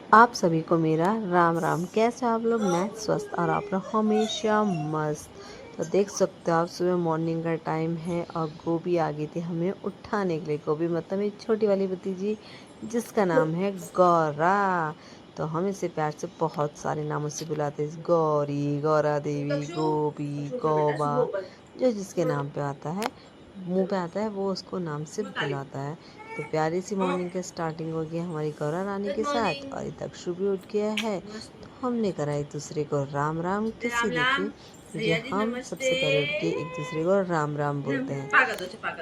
आप सभी को मेरा राम राम। कैसे हो आप लोग? मैं स्वस्थ और आप लोग हमेशा मस्त। तो देख सकते हो आप, सुबह मॉर्निंग का टाइम है और गोभी आ गई थी हमें उठाने के लिए। गोभी मतलब एक छोटी वाली भतीजी जिसका नाम है गौरा। तो हम इसे प्यार से बहुत सारे नामों से बुलाते हैं, गौरी, गौरा देवी, गोभी, गौबा। जो जिसके नाम पे आता है, मुंह पे आता है, वो उसको नाम से बुलाता है। तो प्यारी सी मॉर्निंग की स्टार्टिंग हो गई हमारी गौरा रानी के साथ और ये दक्षु भी उठ गया है। तो हमने करा एक दूसरे को राम राम किसी लेके, क्योंकि हम सबसे पहले उठ के एक दूसरे को राम राम बोलते हैं।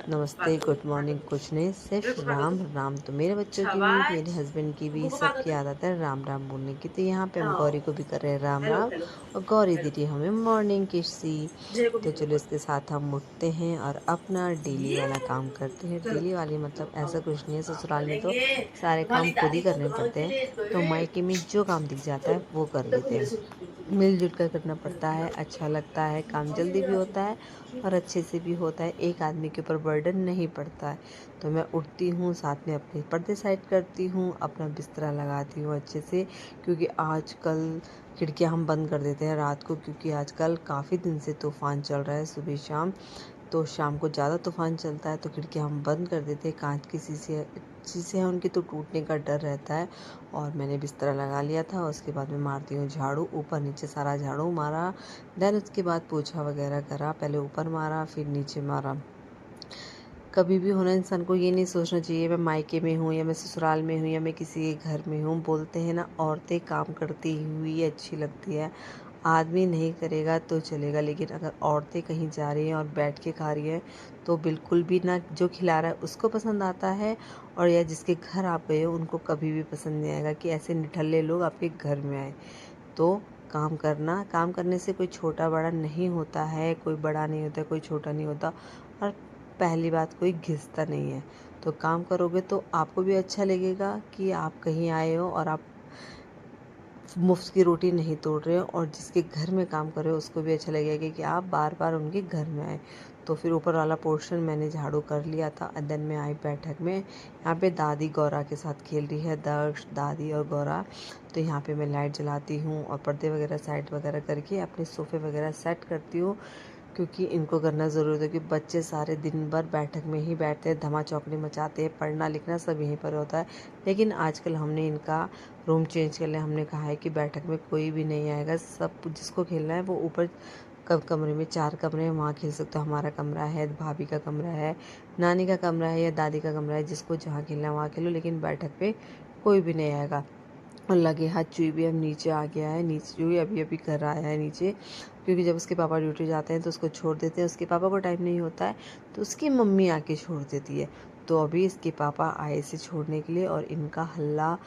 नमस्ते, गुड मॉर्निंग कुछ नहीं, सिर्फ राम राम। तो मेरे बच्चों की भी, मेरे हस्बैंड की भी, सबकी आदत है राम राम बोलने की। तो यहाँ पे हम गौरी को भी कर रहे हैं राम राम और गौरी दीदी हमें मॉर्निंग की सी। तो चलो इसके साथ हम उठते हैं और अपना डेली वाला काम करते हैं। डेली वाली मतलब ऐसा कुछ नहीं है, ससुराल में तो सारे काम खुद ही करने पड़ते हैं, तो मायके में जो काम दिख जाता है वो कर लेते हैं। मिलजुल कर करना पड़ता है, अच्छा लगता है, काम जल्दी भी होता है और अच्छे से भी होता है, एक आदमी के ऊपर बर्डन नहीं पड़ता है। तो मैं उठती हूँ, साथ में अपने पर्दे साइड करती हूँ, अपना बिस्तरा लगाती हूँ अच्छे से, क्योंकि आजकल खिड़कियाँ हम बंद कर देते हैं रात को, क्योंकि आजकल काफ़ी दिन से तूफ़ान चल रहा है सुबह शाम। तो शाम को ज़्यादा तूफ़ान चलता है तो खिड़कियाँ हम बंद कर देते हैं। कांच की शीशे हैं उनके, तो टूटने का डर रहता है। और मैंने बिस्तरा लगा लिया था, उसके बाद मैं मारती हूँ झाड़ू, ऊपर नीचे सारा झाड़ू मारा। देन उसके बाद पोछा वगैरह करा, पहले ऊपर मारा फिर नीचे मारा। कभी भी होना, इंसान को ये नहीं सोचना चाहिए मैं मायके में हूँ या मैं ससुराल में हूँ या मैं किसी के घर में हूँ। बोलते हैं ना, औरतें काम करती हुई अच्छी लगती है, आदमी नहीं करेगा तो चलेगा। लेकिन अगर औरतें कहीं जा रही हैं और बैठ के खा रही हैं तो बिल्कुल भी ना जो खिला रहा है उसको पसंद आता है, और या जिसके घर आप गए हो उनको कभी भी पसंद नहीं आएगा कि ऐसे निठल्ले लोग आपके घर में आए। तो काम करने से कोई छोटा बड़ा नहीं होता है, कोई बड़ा नहीं होता, कोई छोटा नहीं होता। और पहली बात, कोई घिसता नहीं है। तो काम करोगे तो आपको भी अच्छा लगेगा कि आप कहीं आए हो और आप मुफ्त की रोटी नहीं तोड़ रहे हो, और जिसके घर में काम कर रहे हो उसको भी अच्छा लगेगा कि आप बार बार उनके घर में आए। तो फिर ऊपर वाला पोर्शन मैंने झाड़ू कर लिया था। देन मैं आई बैठक में। यहाँ पे दादी गौरा के साथ खेल रही है, दक्ष, दादी और गौरा। तो यहाँ पे मैं लाइट जलाती हूँ और पर्दे वगैरह साइड वगैरह करके अपने सोफ़े वगैरह सेट करती हूँ, क्योंकि इनको करना ज़रूरी है। कि बच्चे सारे दिन भर बैठक में ही बैठते हैं, धमा चौकड़ी मचाते हैं, पढ़ना लिखना सब यहीं पर होता है। लेकिन आजकल हमने इनका रूम चेंज कर लिया। हमने कहा है कि बैठक में कोई भी नहीं आएगा, सब जिसको खेलना है वो ऊपर कमरे में, 4 कमरे हैं, वहाँ खेल सकते हो। हमारा कमरा है, भाभी का कमरा है, नानी का कमरा है या दादी का कमरा है, जिसको जहाँ खेलना है वहाँ खेलो, लेकिन बैठक पे कोई भी नहीं आएगा। और लगे हाथ चूई भी अब नीचे आ गया है, नीचे चूई अभी अभी घर आया है नीचे, क्योंकि जब उसके पापा ड्यूटी जाते हैं तो उसको छोड़ देते हैं। उसके पापा को टाइम नहीं होता है तो उसकी मम्मी आके छोड़ देती है। तो अभी इसके पापा आए इसे छोड़ने के लिए और इनका हल्ला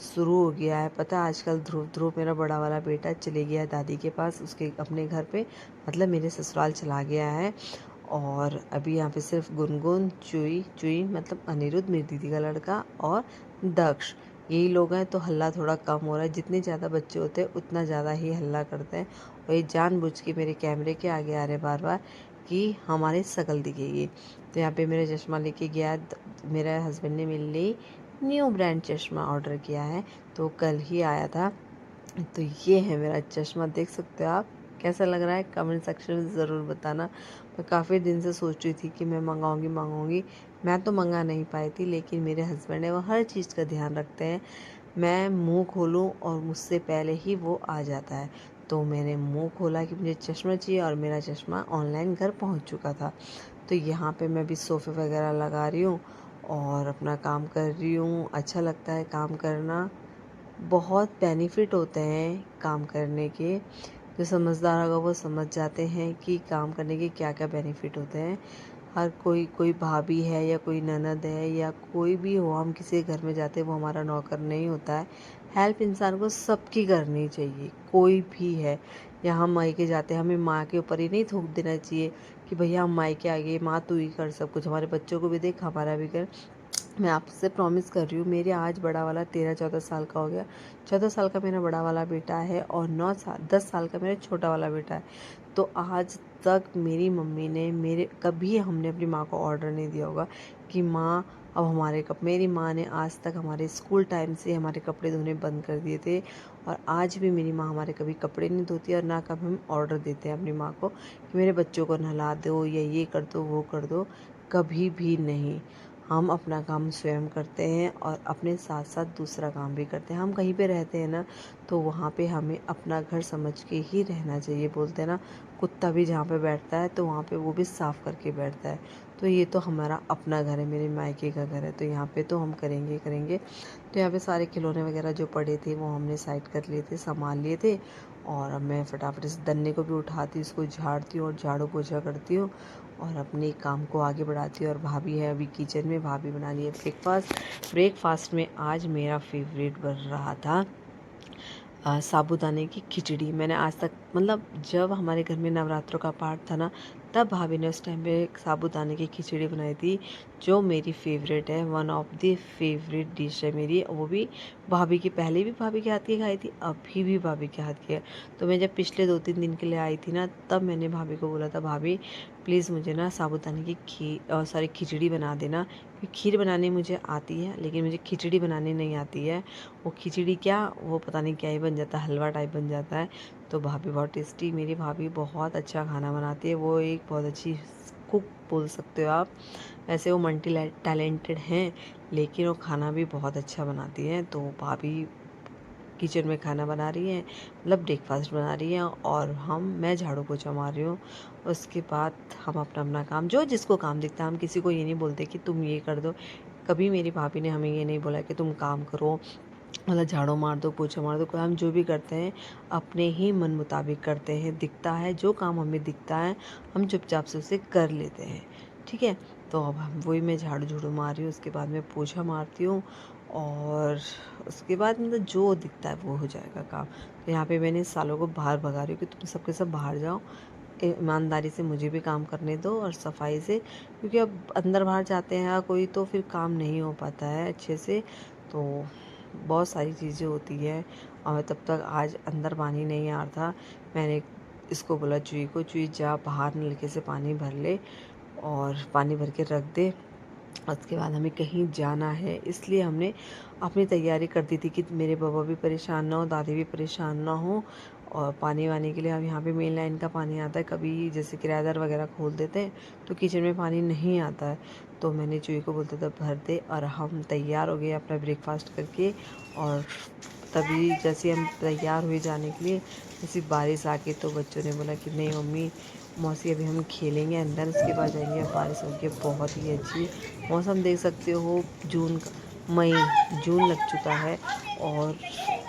शुरू हो गया है। पता है, आजकल ध्रुव ध्रुव मेरा बड़ा वाला बेटा चले गया है दादी के पास, उसके अपने घर पे, मतलब मेरे ससुराल चला गया है। और अभी यहाँ पे सिर्फ गुनगुन, चुई चुई मतलब अनिरुद्ध मेरी दीदी का लड़का, और दक्ष, यही लोग हैं। तो हल्ला थोड़ा कम हो रहा है। जितने ज़्यादा बच्चे होते हैं उतना ज़्यादा ही हल्ला करते हैं, और ये जानबूझ के मेरे कैमरे के आगे आ रहे बार बार कि हमारी शक्ल दिखेगी। तो यहाँ पे मेरा चश्मा लेके गया, मेरे हस्बैंड ने मेरे लिए न्यू ब्रांड चश्मा ऑर्डर किया है, तो कल ही आया था। तो ये है मेरा चश्मा, देख सकते हो आप। कैसा लग रहा है कमेंट सेक्शन में ज़रूर बताना। मैं काफ़ी दिन से सोच रही थी कि मैं मंगाऊंगी। मैं तो मंगा नहीं पाई थी, लेकिन मेरे हस्बैंड है वो हर चीज़ का ध्यान रखते हैं। मैं मुंह खोलूं और मुझसे पहले ही वो आ जाता है। तो मैंने मुंह खोला कि मुझे चश्मा चाहिए और मेरा चश्मा ऑनलाइन घर पहुंच चुका था। तो यहाँ पे मैं भी सोफ़े वगैरह लगा रही हूँ और अपना काम कर रही हूँ। अच्छा लगता है काम करना, बहुत बेनिफिट होते हैं काम करने के। जो समझदार होगा वो समझ जाते हैं कि काम करने के क्या क्या बेनिफिट होते हैं। हर कोई भाभी है या कोई ननद है या कोई भी हो, हम किसी के घर में जाते हैं वो हमारा नौकर नहीं होता है। हेल्प इंसान को सबकी करनी चाहिए, कोई भी है। या हम मायके जाते हैं, हमें माँ के ऊपर ही नहीं थोप देना चाहिए कि भैया हम मायके आ गए, माँ तू ही कर सब कुछ, हमारे बच्चों को भी देख, हमारा भी कर। मैं आपसे प्रॉमिस कर रही हूँ, मेरे आज बड़ा वाला 13-14 साल का हो गया। 14 साल का मेरा बड़ा वाला बेटा है और 10 साल का मेरा छोटा वाला बेटा है। तो आज तक मेरी मम्मी ने, मेरे कभी हमने अपनी माँ को ऑर्डर नहीं दिया होगा कि माँ अब हमारे मेरी माँ ने आज तक हमारे स्कूल टाइम से हमारे कपड़े धोने बंद कर दिए थे, और आज भी मेरी माँ हमारे कभी कपड़े नहीं धोती, और ना कभी हम ऑर्डर देते हैं अपनी माँ को कि मेरे बच्चों को नहला दो या ये कर दो वो कर दो, कभी भी नहीं। हम अपना काम स्वयं करते हैं और अपने साथ साथ दूसरा काम भी करते हैं। हम कहीं पे रहते हैं ना, तो वहाँ पे हमें अपना घर समझ के ही रहना चाहिए। बोलते हैं ना, कुत्ता भी जहाँ पे बैठता है तो वहाँ पे वो भी साफ़ करके बैठता है। तो ये तो हमारा अपना घर है, मेरे मायके का घर है, तो यहाँ पे तो हम करेंगे करेंगे। तो यहाँ पे सारे खिलौने वगैरह जो पड़े थे वो हमने साइड कर लिए थे, संभाल लिए थे, और अब मैं फटाफट से दन्ने को भी उठाती हूँ, उसको झाड़ती हूँ और झाड़ू पोछा करती हूँ और अपने काम को आगे बढ़ाती हूँ। और भाभी है अभी किचन में, भाभी बना रही है ब्रेकफास्ट। ब्रेकफास्ट में आज मेरा फेवरेट बन रहा था साबूदाने की खिचड़ी। मैंने आज तक मतलब जब हमारे घर में नवरात्रों का पाठ था ना, तब भाभी ने उस टाइम पे साबूदाने की खिचड़ी बनाई थी, जो मेरी फेवरेट है, one of the favourite dish है मेरी। वो भी भाभी की, पहले भी भाभी के हाथ की खाई थी, अभी भी भाभी के हाथ की है। तो मैं जब पिछले 2-3 दिन के लिए आई थी ना, तब मैंने भाभी को बोला था, भाभी प्लीज़ मुझे ना साबूदाने की खिचड़ी बना देना, क्योंकि खीर बनानी मुझे आती है लेकिन मुझे खिचड़ी बनानी नहीं आती है। वो खिचड़ी क्या, वो पता नहीं क्या ही बन जाता है, हलवा टाइप बन जाता है। तो भाभी बहुत टेस्टी, मेरी भाभी बहुत अच्छा खाना बनाती है, वो एक बहुत अच्छी कुक बोल सकते हो आप। वैसे वो मल्टी टैलेंटेड हैं, लेकिन वो खाना भी बहुत अच्छा बनाती हैं। तो भाभी किचन में खाना बना रही हैं, मतलब ब्रेकफास्ट बना रही हैं, और मैं झाड़ू पोछा मार रही हूँ। उसके बाद हम अपना अपना काम, जो जिसको काम दिखता है, हम किसी को ये नहीं बोलते कि तुम ये कर दो। कभी मेरी भाभी ने हमें ये नहीं बोला कि तुम काम करो, मतलब झाड़ू मार दो पोछा मार दो। हम जो भी करते हैं अपने ही मन मुताबिक करते हैं, दिखता है जो काम हमें दिखता है हम चुपचाप से उसे कर लेते हैं, ठीक है। तो अब हम वही, मैं झाड़ू झूड़ू मार रही हूँ, उसके बाद मैं पोछा मारती हूँ, और उसके बाद मतलब जो दिखता है वो हो जाएगा काम। तो यहाँ पे मैंने सालों को बाहर भगा रही हूँ कि तुम सबके सब बाहर जाओ, ईमानदारी से मुझे भी काम करने दो और सफाई से, क्योंकि अब अंदर बाहर जाते हैं कोई तो फिर काम नहीं हो पाता है अच्छे से। तो बहुत सारी चीज़ें होती है, और तब तक आज अंदर पानी नहीं आ रहा था। मैंने इसको बोला चूई को, चूई जा बाहर नलके से पानी भर ले और पानी भर के रख दे, उसके बाद हमें कहीं जाना है, इसलिए हमने अपनी तैयारी कर दी थी कि मेरे बाबा भी परेशान ना हो, दादी भी परेशान ना हो। और पानी वानी के लिए अब यहाँ पे मेन लाइन का पानी आता है, कभी जैसे किराएदार वगैरह खोल देते हैं तो किचन में पानी नहीं आता है। तो मैंने चूई को बोलते था भर दे, और हम तैयार हो गए अपना ब्रेकफास्ट करके। और तभी जैसे हम तैयार हुए जाने के लिए, जैसी बारिश आ गई, तो बच्चों ने बोला कि नहीं मम्मी, मौसी अभी हम खेलेंगे अंदर, उसके बाद जाएंगे। अब बारिश हो गई, बहुत ही अच्छी मौसम देख सकते हो, जून लग चुका है, और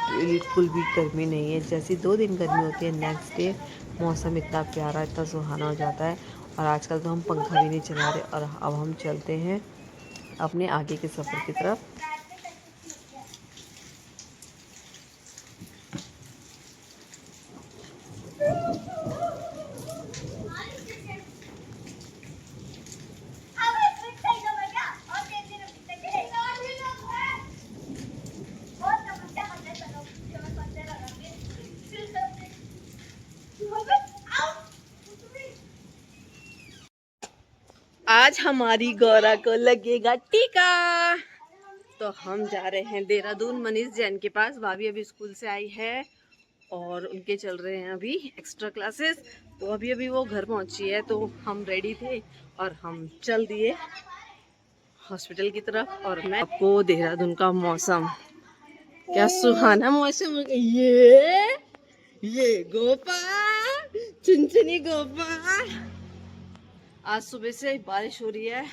बिल्कुल भी गर्मी नहीं है। जैसे 2 दिन गर्मी होती है, नेक्स्ट डे मौसम इतना प्यारा, इतना सुहाना हो जाता है। और आजकल तो हम पंखा भी नहीं चला रहे, और अब हम चलते हैं अपने आगे के सफ़र की तरफ। आज हमारी गौरा को लगेगा टीका, तो हम जा रहे हैं देहरादून मनीष जैन के पास। भाभी अभी स्कूल से आई है और उनके चल रहे हैं अभी एक्स्ट्रा क्लासेस, तो अभी अभी वो घर पहुंची है। तो हम रेडी थे और हम चल दिए हॉस्पिटल की तरफ। और मैं आपको देहरादून का मौसम, क्या सुहाना मौसम, ये गोपाल, चुनचुनी गोपाल। आज सुबह से बारिश हो रही है,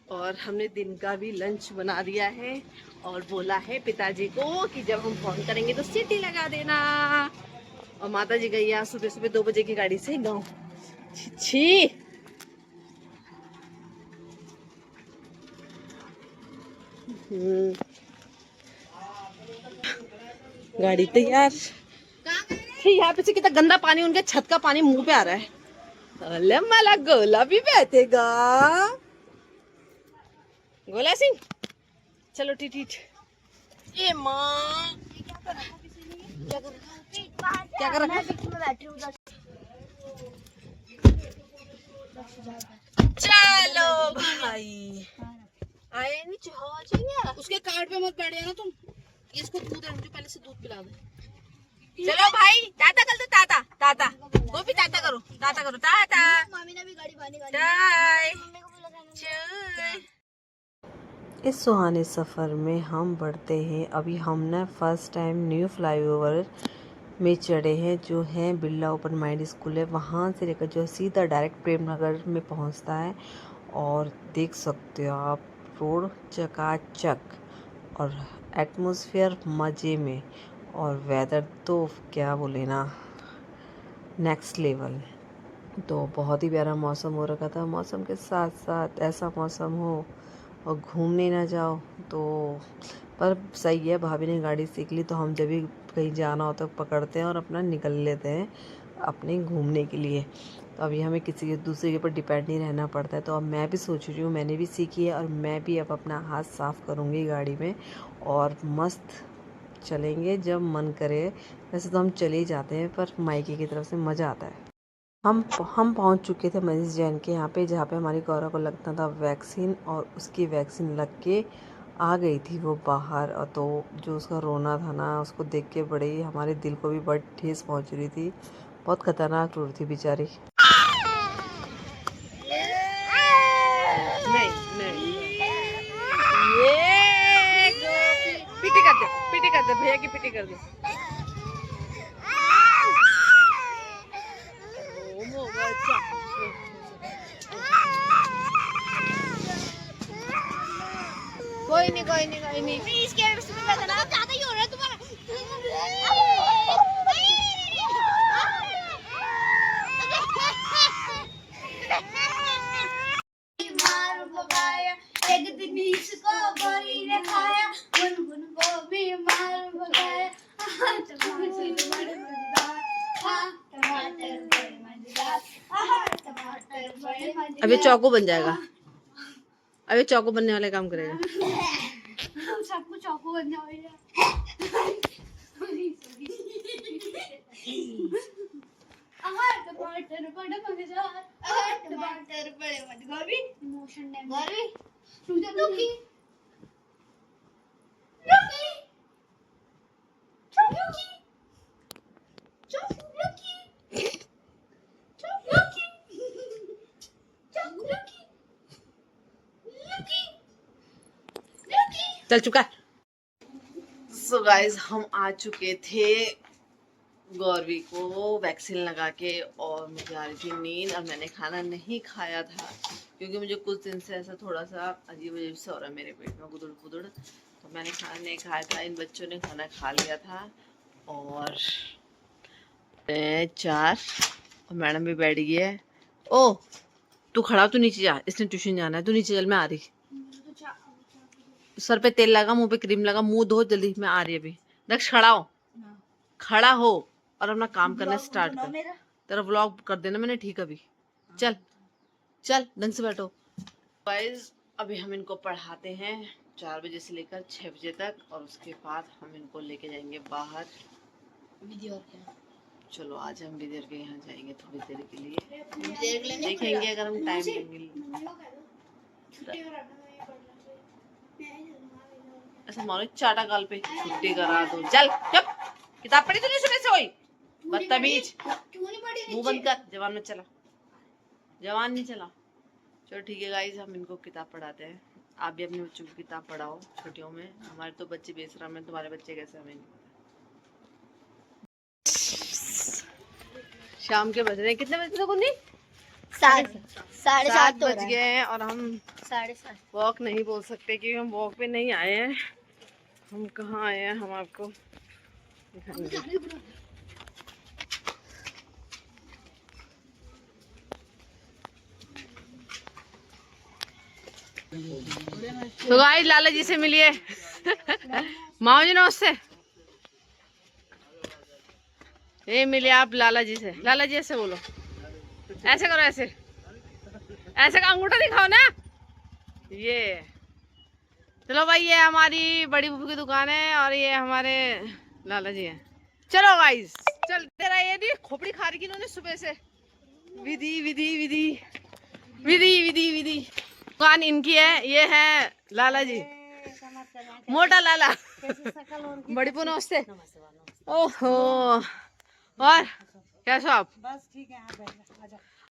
और हमने दिन का भी लंच बना दिया है, और बोला है पिताजी को कि जब हम फोन करेंगे तो सीटी लगा देना। और माता जी गई आज सुबह सुबह 2 बजे की गाड़ी से गाँव। छी, गाड़ी तैयार। यहाँ पे से कितना गंदा पानी, उनके छत का पानी मुंह पे आ रहा है। अले माला गोला भी बैठेगा, गोला सिंह, चलो टीट। ए माँ, क्या कर रहा है? चलो भाई, आए मत बैठ जाना तुम। इसको दूध है, मुझे पहले से दूध पिला दे। चलो भाई, टाटा कर दो। टाटा टाटा, वो भी टाटा करो, टाटा करो, टाटा। मामी ने भी गाड़ी बानी इस सुहाने सफ़र में हम बढ़ते हैं। अभी हमने फर्स्ट टाइम न्यू फ्लाईओवर में चढ़े हैं, जो है बिरला ओपन माइंड स्कूल है। वहाँ से लेकर जो सीधा डायरेक्ट प्रेम नगर में पहुँचता है। और देख सकते हो आप, रोड चकाचक और एटमॉस्फेयर मज़े में, और वेदर तो क्या बोले ना, नेक्स्ट लेवल। तो बहुत ही प्यारा मौसम हो रखा था। मौसम के साथ साथ ऐसा मौसम हो और घूमने ना जाओ तो, पर सही है, भाभी ने गाड़ी सीख ली तो हम जब भी कहीं जाना होता है पकड़ते हैं और अपना निकल लेते हैं अपने घूमने के लिए। तो अभी हमें किसी के दूसरे के ऊपर डिपेंड नहीं रहना पड़ता है। तो अब मैं भी सोच रही हूँ, मैंने भी सीखी है और मैं भी अब अपना हाथ साफ़ करूँगी गाड़ी में और मस्त चलेंगे जब मन करे। वैसे तो हम चले ही जाते हैं, पर मायके की तरफ से मज़ा आता है। हम पहुंच चुके थे मनीष जैन के यहाँ पे, जहाँ पे हमारी गौरव को लगता था वैक्सीन, और उसकी वैक्सीन लग के आ गई थी वो बाहर। और तो जो उसका रोना था ना, उसको देख के बड़े ही हमारे दिल को भी बड़ी ठेस पहुंच रही थी। बहुत खतरनाक रो रही थी बेचारी। नहीं नहीं, ये पीटी कर दे, पीटी कर दे, भैया की पीटी कर दे। कोई नहीं कोई नहीं कोई नहीं, इसके ज्यादा ही हो रहा है तुम्हारा। एक दिन इसको गोरी ने खाया, गुनगुन को भी मार भगाया। अभी चौको बन जाएगा, अभी चौको बनने वाले काम करेगा। सबको चौको बन जाएगा। टमाटर बड़े मजेदार, टमाटर बड़े मजेदार। Gauravi emotion damage. गौरवी लुकी लुकी लुकी चल चुका। सो गाइस, हम आ चुके थे गौरवी को वैक्सीन लगा के, और मुझे आ रही थी नींद और मैंने खाना नहीं खाया था क्योंकि मुझे कुछ दिन से ऐसा थोड़ा सा अजीब अजीब सा हो रहा है मेरे पेट में, गुदड़ गुदड़। तो मैंने खाना नहीं खाया था। इन बच्चों ने खाना खा लिया था और 4 और मैडम भी बैठ गई है। ओ तू खड़ा, तू नीचे जा, इसने ट्यूशन जाना है। तू नीचे चल, मैं आ रही। सर पे तेल लगा, मुंह पे क्रीम लगा, मुंह धो जल्दी, मैं आ रही अभी। दक्ष खड़ा हो, खड़ा हो और अपना काम करना स्टार्ट कर। तेरा व्लॉग कर देना मैंने, ठीक अभी। चल चल ढंग से बैठो। गाइस, अभी हम इनको पढ़ाते हैं 4 बजे से लेकर 6 बजे तक, और उसके बाद हम इनको लेके जाएंगे बाहर। चलो आज हम विद्यार के यहाँ जाएंगे थोड़ी देर के लिए, देखेंगे अगर हम टाइम लेंगे। ऐसा मानो चाटा गाल पे छुट्टी करा दो। चल चुप, किताब पढ़ी तूने सुबह से? हुई बदतमीज, मुंह बंद कर। जवान में चला, जवान नहीं चला। चलो ठीक है गाइस, हम इनको किताब पढ़ाते हैं। आप भी अपने बच्चों को किताब पढ़ाओ छुट्टियों में। हमारे तो बच्चे बेशरम हैं, तुम्हारे बच्चे कैसे हमें नहीं पता। शाम के बज रहे हैं, कितने बजे तक? 7:30 बज गए हैं और हम 7:30 वॉक नहीं बोल सकते क्योंकि हम वॉक पे नहीं आए हैं। हम कहाँ आए हैं, हम आपको दिखाएंगे। तो गाइस, लाला जी से मिलिए। माओ जी नमस्ते। ये मिले आप लाला जी से। लाला जी ऐसे बोलो, ऐसे करो, ऐसे ऐसे का अंगूठा दिखाओ ना। ये चलो भाई, ये हमारी बड़ी फूफी की दुकान है और ये हमारे लाला जी हैं। चलो गाइस, चल। तेरा ये नहीं खोपड़ी खा रही इन्होंने सुबह से। विधि विधि विधि विधि विधि विधि। दुकान इनकी है, ये है लाला जी। मोटा लाला बड़ी पू नमस्ते। ओहो और कैसे हो आप? बस ठीक है, आप बैठो, आ जाओ।